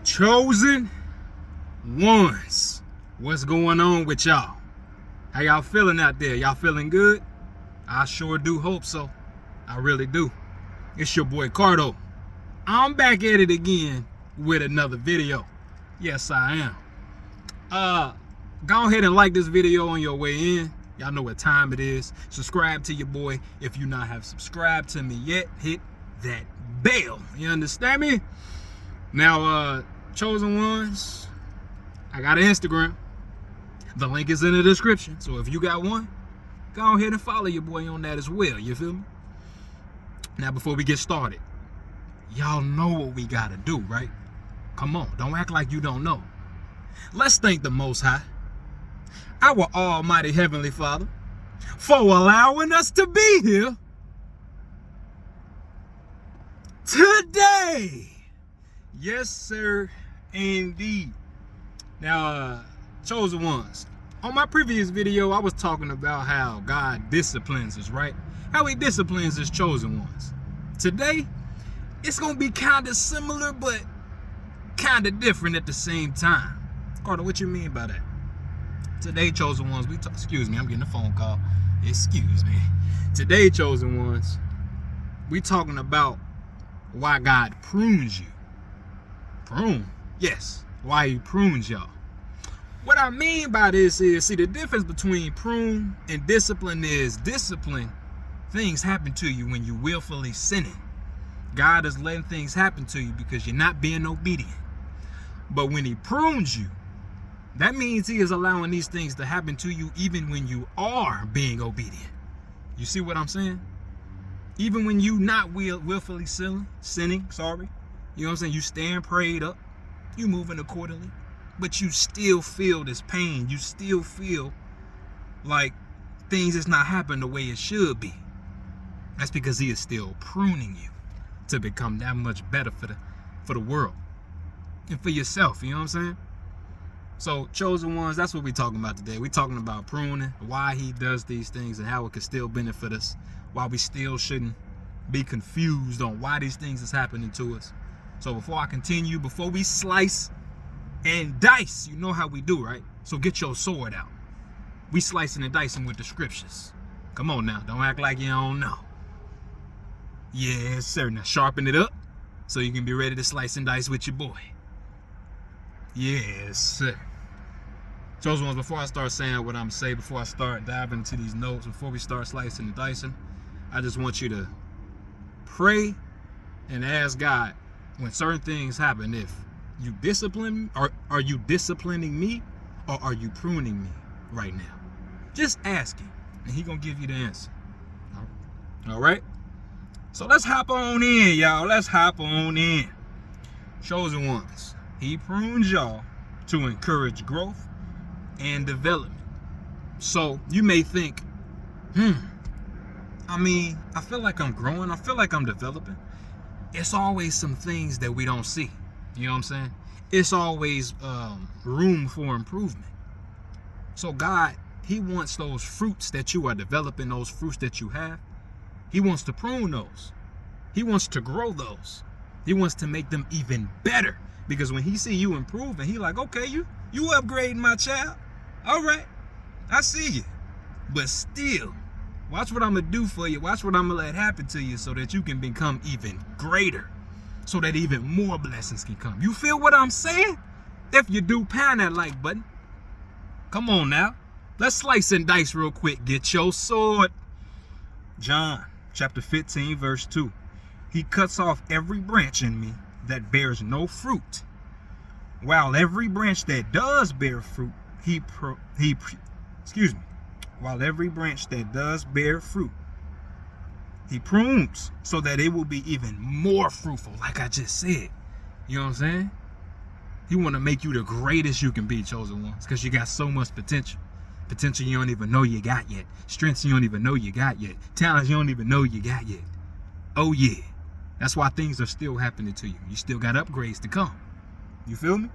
Chosen ones, what's going on with y'all? How y'all feeling out there? Y'all feeling good? I sure do hope so. I really do. It's your boy Cardo. I'm back at it again with another video. Yes, I am. Go ahead and like this video on your way in. Y'all know what time it is. Subscribe to your boy. If you not have subscribed to me yet, hit that bell. You understand me? Now, chosen ones, I got an Instagram. The link is in the description. So if you got one, go ahead and follow your boy on that as well. You feel me? Now, before we get started, y'all know what we got to do, right? Come on, don't act like you don't know. Let's thank the Most High, our Almighty Heavenly Father, for allowing us to be here today. Yes, sir, indeed. Now, chosen ones, on my previous video, I was talking about how God disciplines us, right? How he disciplines his chosen ones. Today, it's going to be kind of similar, but kind of different at the same time. Carter, what you mean by that? Today, chosen ones, excuse me, I'm getting a phone call. Excuse me. Today, chosen ones, we talking about why God prunes you. Prune? Yes. Why he prunes y'all. What I mean by this is, see, the difference between prune and discipline is discipline. Things happen to you when you willfully sinning. God is letting things happen to you because you're not being obedient. But when he prunes you, that means he is allowing these things to happen to you even when you are being obedient. You see what I'm saying? Even when you not willfully sinning, you know what I'm saying? You stand prayed up, you moving accordingly, but you still feel this pain. You still feel like things is not happening the way it should be. That's because he is still pruning you to become that much better for the world and for yourself. You know what I'm saying? So, chosen ones, that's what we're talking about today. We're talking about pruning, why he does these things and how it can still benefit us, why we still shouldn't be confused on why these things is happening to us. So before I continue, before we slice and dice, you know how we do, right? So get your sword out. We slicing and dicing with the scriptures. Come on now, don't act like you don't know. Yes, sir. Now sharpen it up so you can be ready to slice and dice with your boy. Yes, sir. Chosen ones, before I start saying what I'm saying, before I start diving into these notes, before we start slicing and dicing, I just want you to pray and ask God, when certain things happen, if you discipline, are you disciplining me or are you pruning me right now? Just ask him and he gonna give you the answer. All right? So let's hop on in, y'all. Let's hop on in. Chosen ones, he prunes y'all to encourage growth and development. So you may think, I mean, I feel like I'm growing. I feel like I'm developing. It's always some things that we don't see. You know what I'm saying? It's always room for improvement. So God, he wants those fruits that you are developing, those fruits that you have. He wants to prune those. He wants to grow those. He wants to make them even better. Because when he see you improving, he like, okay, you upgrading, my child. All right, I see you. But still, watch what I'm going to do for you. Watch what I'm going to let happen to you so that you can become even greater. So that even more blessings can come. You feel what I'm saying? If you do, pound that like button. Come on now. Let's slice and dice real quick. Get your sword. John chapter 15 verse 2. He cuts off every branch in me that bears no fruit, while every branch that does bear fruit, while every branch that does bear fruit, he prunes so that it will be even more fruitful, like I just said. You know what I'm saying? He want to make you the greatest you can be, chosen ones, because you got so much potential. Potential you don't even know you got yet. Strengths you don't even know you got yet. Talents you don't even know you got yet. Oh yeah. That's why things are still happening to you. You still got upgrades to come. You feel me?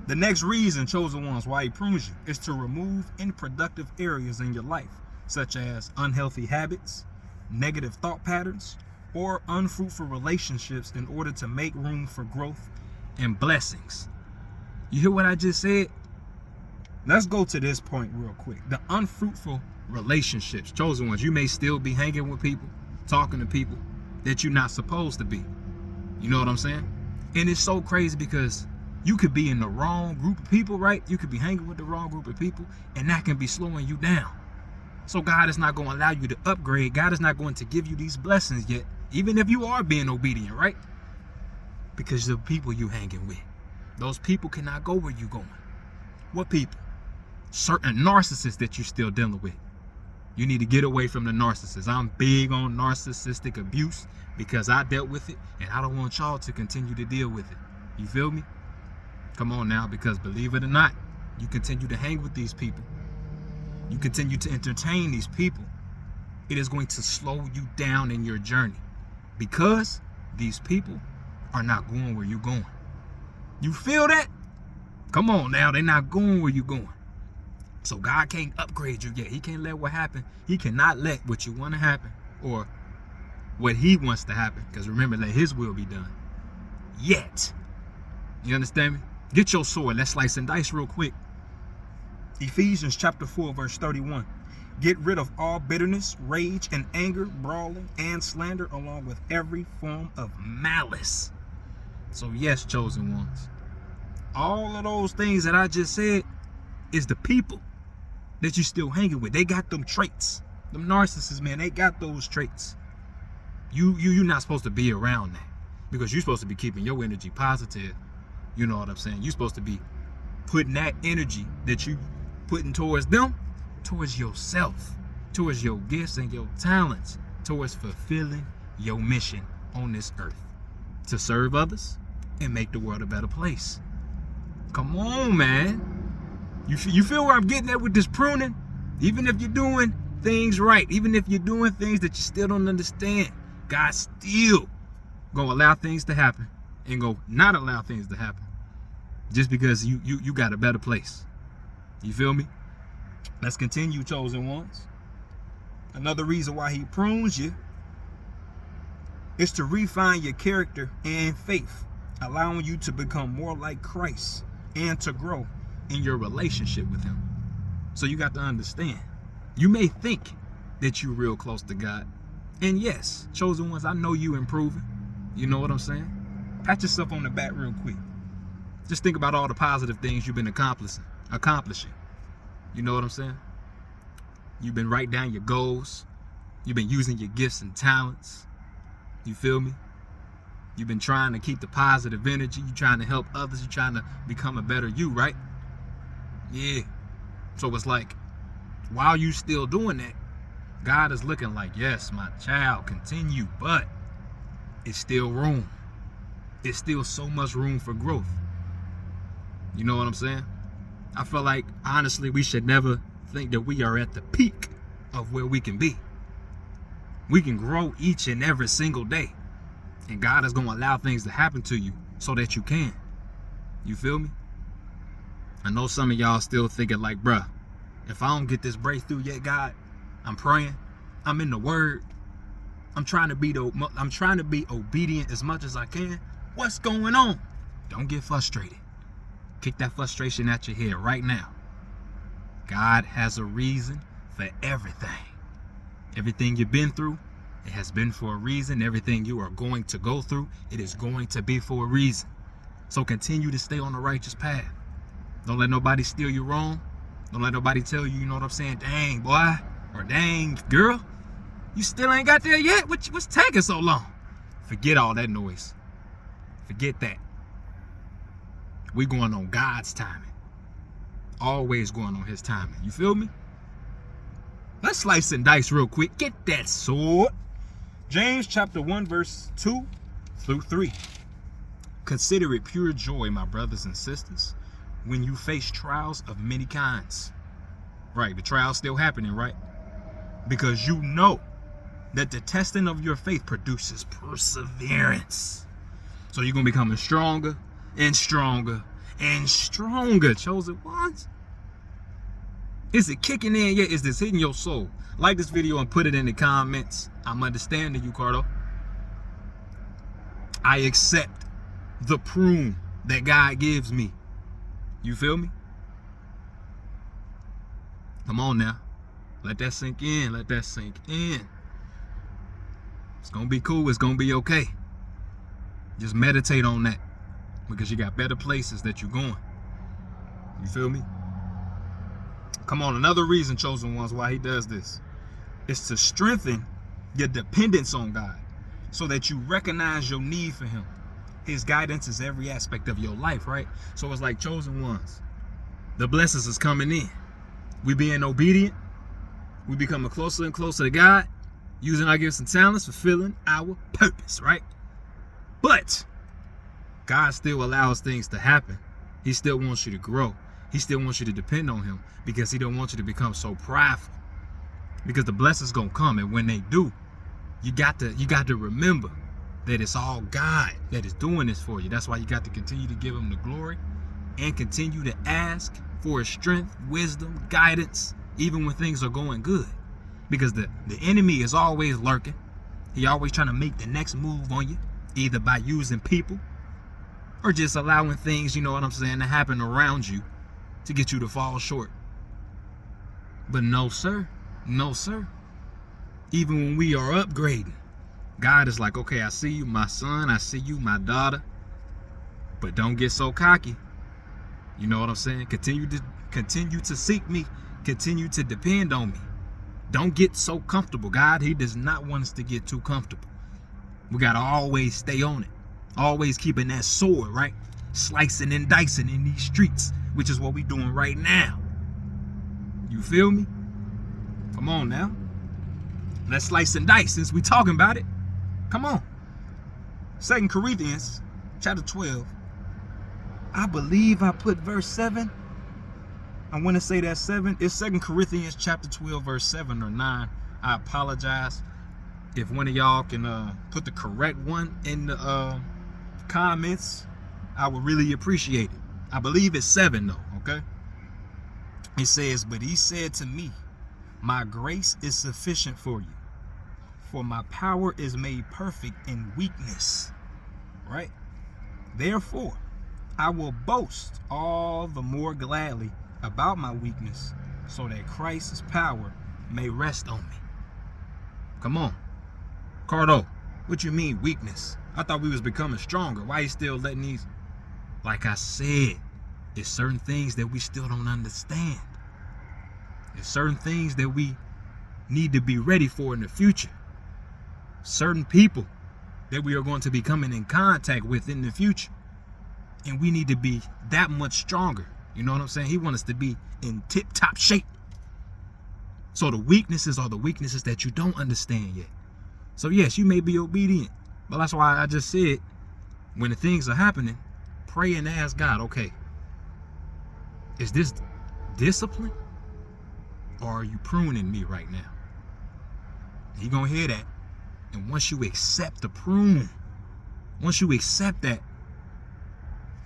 The next reason, chosen ones, why he prunes you is to remove unproductive areas in your life, such as unhealthy habits, negative thought patterns, or unfruitful relationships in order to make room for growth and blessings. You hear what I just said? Let's go to this point real quick. The unfruitful relationships, chosen ones. You may still be hanging with people, talking to people that you're not supposed to be. You know what I'm saying? And it's so crazy because you could be in the wrong group of people, right? You could be hanging with the wrong group of people, and that can be slowing you down. So God is not going to allow you to upgrade. God is not going to give you these blessings yet, even if you are being obedient, right? Because the people you hanging with, those people cannot go where you going. What people? Certain narcissists that you're still dealing with. You need to get away from the narcissists. I'm big on narcissistic abuse because I dealt with it, and I don't want y'all to continue to deal with it. You feel me? Come on now, because believe it or not, you continue to hang with these people. You continue to entertain these people. It is going to slow you down in your journey because these people are not going where you're going. You feel that? Come on now, they're not going where you're going. So God can't upgrade you yet. He can't let what happen. He cannot let what you want to happen or what he wants to happen. Because remember, let his will be done. Yet. You understand me? Get your sword. Let's slice and dice real quick. Ephesians chapter 4, verse 31. Get rid of all bitterness, rage, and anger, brawling, and slander, along with every form of malice. So yes, chosen ones. All of those things that I just said is the people that you're still hanging with. They got them traits. Them narcissists, man, they got those traits. You're not supposed to be around that because you're supposed to be keeping your energy positive. You know what I'm saying? You're supposed to be putting that energy that you putting towards them, towards yourself, towards your gifts and your talents, towards fulfilling your mission on this earth to serve others and make the world a better place. Come on, man. You feel where I'm getting at with this pruning? Even if you're doing things right, even if you're doing things that you still don't understand, God's still gonna allow things to happen and go not allow things to happen just because you got a better place. You feel me? Let's continue, chosen ones. Another reason why he prunes you is to refine your character and faith, allowing you to become more like Christ and to grow in your relationship with him. So you got to understand, you may think that you're real close to God. And yes, chosen ones, I know you improving. You know what I'm saying? Pat yourself on the back real quick. Just think about all the positive things you've been accomplishing. You know what I'm saying? You've been writing down your goals. You've been using your gifts and talents. You feel me? You've been trying to keep the positive energy. You're trying to help others. You're trying to become a better you, right? Yeah. So it's like, while you still doing that, God is looking like, yes, my child, continue, but it's still room. It's still so much room for growth. You know what I'm saying? I feel like, honestly, we should never think that we are at the peak of where we can be. We can grow each and every single day. And God is going to allow things to happen to you so that you can. You feel me? I know some of y'all still thinking like, bruh, if I don't get this breakthrough yet, God, I'm praying, I'm in the word, I'm trying to be obedient as much as I can. What's going on? Don't get frustrated. Kick that frustration at your head right now. God has a reason for everything. Everything you've been through, it has been for a reason. Everything you are going to go through, it is going to be for a reason. So continue to stay on the righteous path. Don't let nobody steer you wrong. Don't let nobody tell you, you know what I'm saying, dang, boy, or dang, girl, you still ain't got there yet? What's taking so long? Forget all that noise. Forget that. We going on God's timing. Always going on his timing. You feel me? Let's slice and dice real quick. Get that sword. James chapter 1, verse 2 through 3. Consider it pure joy, my brothers and sisters, when you face trials of many kinds. Right, the trial's still happening, right? Because you know that the testing of your faith produces perseverance. So you're going to be becoming stronger and stronger and stronger, chosen ones. Is it kicking in yet? Is this hitting your soul? Like this video and put it in the comments. I'm understanding you, Cardo. I accept the prune that God gives me. You feel me? Come on now. Let that sink in. Let that sink in. It's going to be cool. It's going to be okay. Just meditate on that, because you got better places that you're going. You feel me? Come on. Another reason, chosen ones, why he does this is to strengthen your dependence on God, so that you recognize your need for him. His guidance is every aspect of your life, right? So it's like, chosen ones, the blessings is coming in. We being obedient. We becoming closer and closer to God, using our gifts and talents, fulfilling our purpose, right? But God still allows things to happen. He still wants you to grow. He still wants you to depend on him, because he don't want you to become so prideful. Because the blessings gonna come, and when they do, you got to remember that it's all God that is doing this for you. That's why you got to continue to give him the glory, and continue to ask for his strength, wisdom, guidance, even when things are going good. Because the enemy is always lurking. He always trying to make the next move on you, either by using people or just allowing things, you know what I'm saying, to happen around you to get you to fall short. But no, sir. No, sir. Even when we are upgrading, God is like, okay, I see you, my son. I see you, my daughter. But don't get so cocky. You know what I'm saying? Continue to seek me. Continue to depend on me. Don't get so comfortable. God, he does not want us to get too comfortable. We got to always stay on it. Always keeping that sword, right? Slicing and dicing in these streets, which is what we doing right now. You feel me? Come on now. Let's slice and dice since we talking about it. Come on. 2 Corinthians chapter 12. I believe I put verse 7. I want to say that's 7. It's 2 Corinthians chapter 12, verse 7 or 9. I apologize. If one of y'all can put the correct one in the comments, I would really appreciate it. I believe it's 7 though, okay? It says, but he said to me, my grace is sufficient for you, for my power is made perfect in weakness, right? Therefore, I will boast all the more gladly about my weakness, so that Christ's power may rest on me. Come on. Cardo, what you mean weakness? I thought we was becoming stronger. Why you still letting these? Like I said, it's certain things that we still don't understand. There's certain things that we need to be ready for in the future. Certain people that we are going to be coming in contact with in the future. And we need to be that much stronger. You know what I'm saying? He wants us to be in tip-top shape. So the weaknesses are the weaknesses that you don't understand yet. So yes, you may be obedient. But that's why I just said, when the things are happening, pray and ask God, okay, is this discipline? Or are you pruning me right now? You're going to hear that. And once you accept the prune, once you accept that,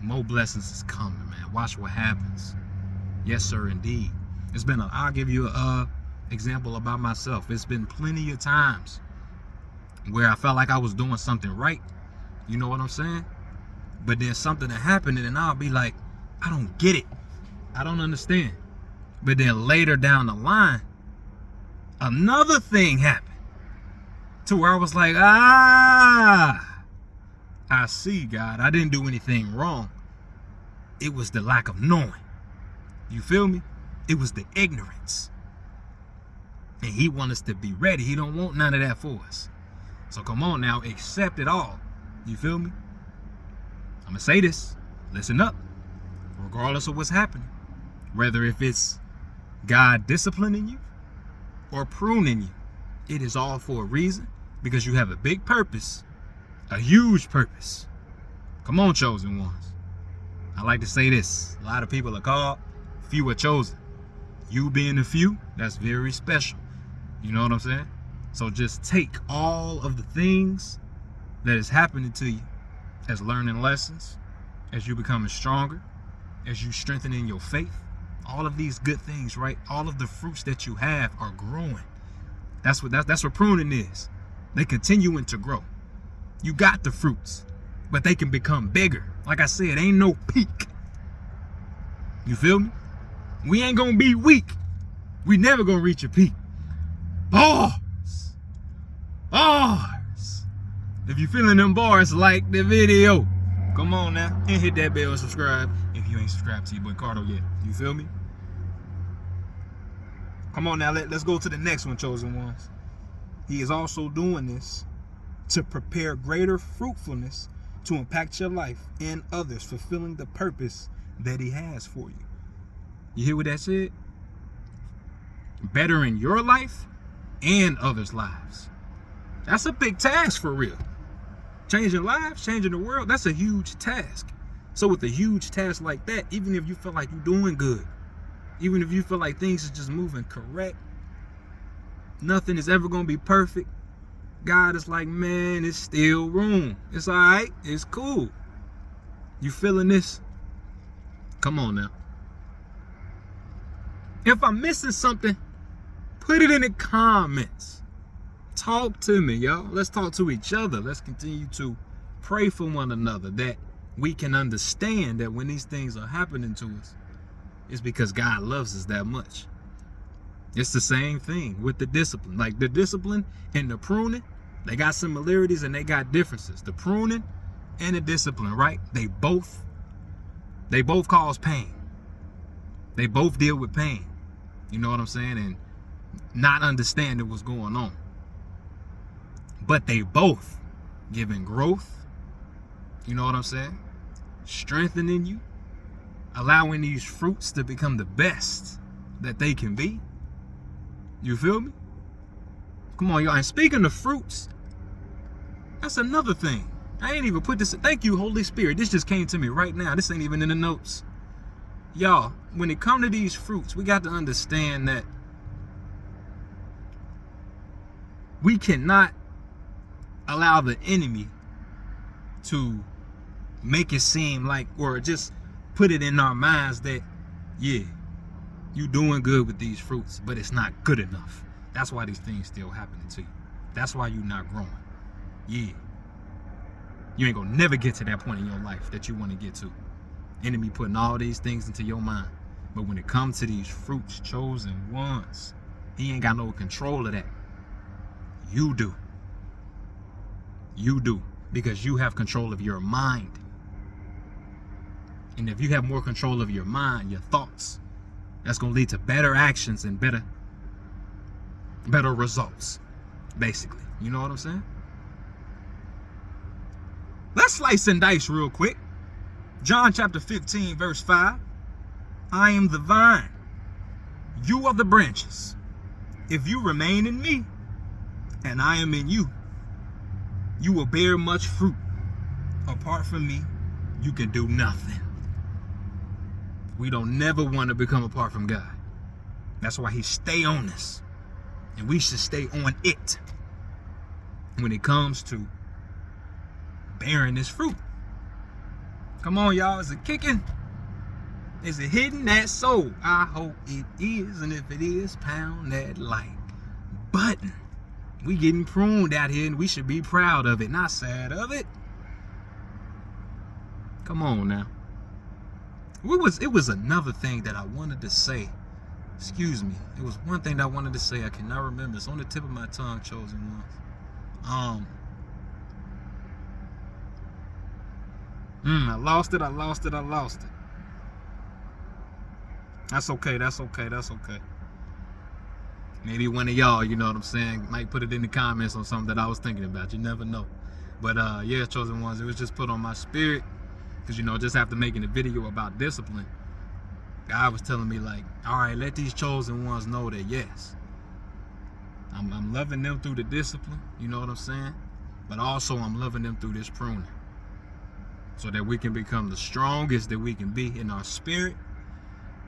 more blessings is coming, man. Watch what happens. Yes, sir, indeed. I'll give you a example about myself. It's been plenty of times where I felt like I was doing something right. You know what I'm saying? But then something that happened, and I'll be like, I don't get it. I don't understand. But then later down the line, another thing happened to where I was like, I see, God. I didn't do anything wrong. It was the lack of knowing. You feel me? It was the ignorance. And he wants us to be ready. He don't want none of that for us. So come on now, accept it all. You feel me? I'm going to say this. Listen up. Regardless of what's happening. Whether if it's God disciplining you or pruning you, it is all for a reason, because you have a big purpose, a huge purpose. Come on, chosen ones. I like to say this. A lot of people are called, few are chosen. You being the few, that's very special. You know what I'm saying? So just take all of the things that is happening to you as learning lessons, as you becoming stronger, as you strengthening your faith. All of these good things, right? All of the fruits that you have are growing. That's what pruning is. They continuing to grow. You got the fruits. but they can become bigger. Like I said, ain't no peak. You feel me? We ain't gonna be weak. We never gonna reach a peak. Bars. Bars. If you feeling them bars, like the video. Come on now. And hit that bell and subscribe if you ain't subscribed to your boy Cardo yet. You feel me? Come on now, let's go to the next one, chosen ones. He is also doing this to prepare greater fruitfulness to impact your life and others, fulfilling the purpose that he has for you. You hear what that said? Bettering your life and others' lives. That's a big task for real. Changing lives, changing the world, that's a huge task. So with a huge task like that, even if you feel like you're doing good, even if you feel like things are just moving correct, nothing is ever going to be perfect, God is like, man, it's still room. It's all right. It's cool. You feeling this? Come on now. If I'm missing something, put it in the comments. Talk to me, y'all. Let's talk to each other. Let's continue to pray for one another, that we can understand that when these things are happening to us, it's because God loves us that much. It's the same thing with the discipline. Like the discipline and the pruning, they got similarities and they got differences. The pruning and the discipline, right? They both cause pain. They both deal with pain. You know what I'm saying? And not understanding what's going on. But they both giving growth. You know what I'm saying? Strengthening you. Allowing these fruits to become the best that they can be. You feel me? Come on, y'all. And speaking of fruits, that's another thing. I ain't even put this. Thank you, Holy Spirit. This just came to me right now. This ain't even in the notes. Y'all, when it comes to these fruits, we got to understand that we cannot allow the enemy to make it seem like, or just put it in our minds that, yeah, you doing good with these fruits, but it's not good enough. That's why these things still happening to you. That's why you're not growing. Yeah. You ain't gonna never get to that point in your life that you want to get to. Enemy putting all these things into your mind. But when it comes to these fruits, chosen ones, he ain't got no control of that. You do. You do. Because you have control of your mind. And if you have more control of your mind, your thoughts, that's going to lead to better actions and better results, basically. You know what I'm saying? Let's slice and dice real quick. John chapter 15, verse 5. I am the vine. You are the branches. If you remain in me, and I am in you, you will bear much fruit. Apart from me, you can do nothing. We don't never want to become apart from God. That's why he stay on us. And we should stay on it when it comes to bearing this fruit. Come on, y'all. Is it kicking? Is it hitting that soul? I hope it is. And if it is, pound that like button. We getting pruned out here and we should be proud of it, not sad of it. Come on now. It was another thing that I wanted to say. Excuse me. It was one thing that I wanted to say. I cannot remember. It's on the tip of my tongue, chosen ones. I lost it. That's okay. Maybe one of y'all, you know what I'm saying, might put it in the comments on something that I was thinking about. You never know. But yeah, chosen ones, it was just put on my spirit. Because, you know, just after making a video about discipline, God was telling me, like, all right, let these chosen ones know that, yes, I'm loving them through the discipline, you know what I'm saying? But also I'm loving them through this pruning. So that we can become the strongest that we can be in our spirit.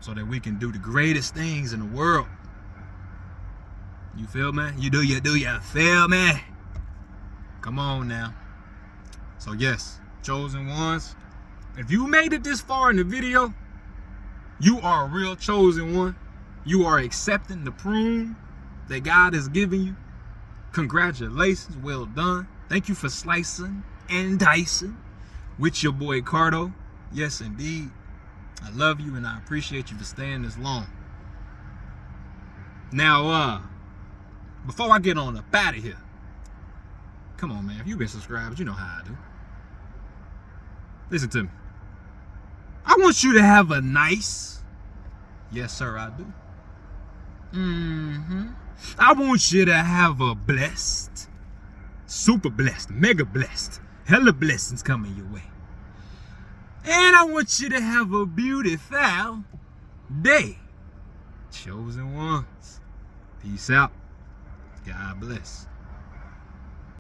So that we can do the greatest things in the world. You feel me? You feel me? Come on now. So yes, chosen ones, if you made it this far in the video, you are a real chosen one. You are accepting the prune that God has given you. Congratulations, well done. Thank you for slicing and dicing. with your boy Cardo. Yes, indeed. I love you and I appreciate you for staying this long. Now, before I get on up out of here, come on, man. If you've been subscribed, you know how I do. Listen to me. I want you to have a nice, yes, sir, I do. I want you to have a blessed, super blessed, mega blessed, hella blessings coming your way. And I want you to have a beautiful day. Chosen ones. Peace out. God bless.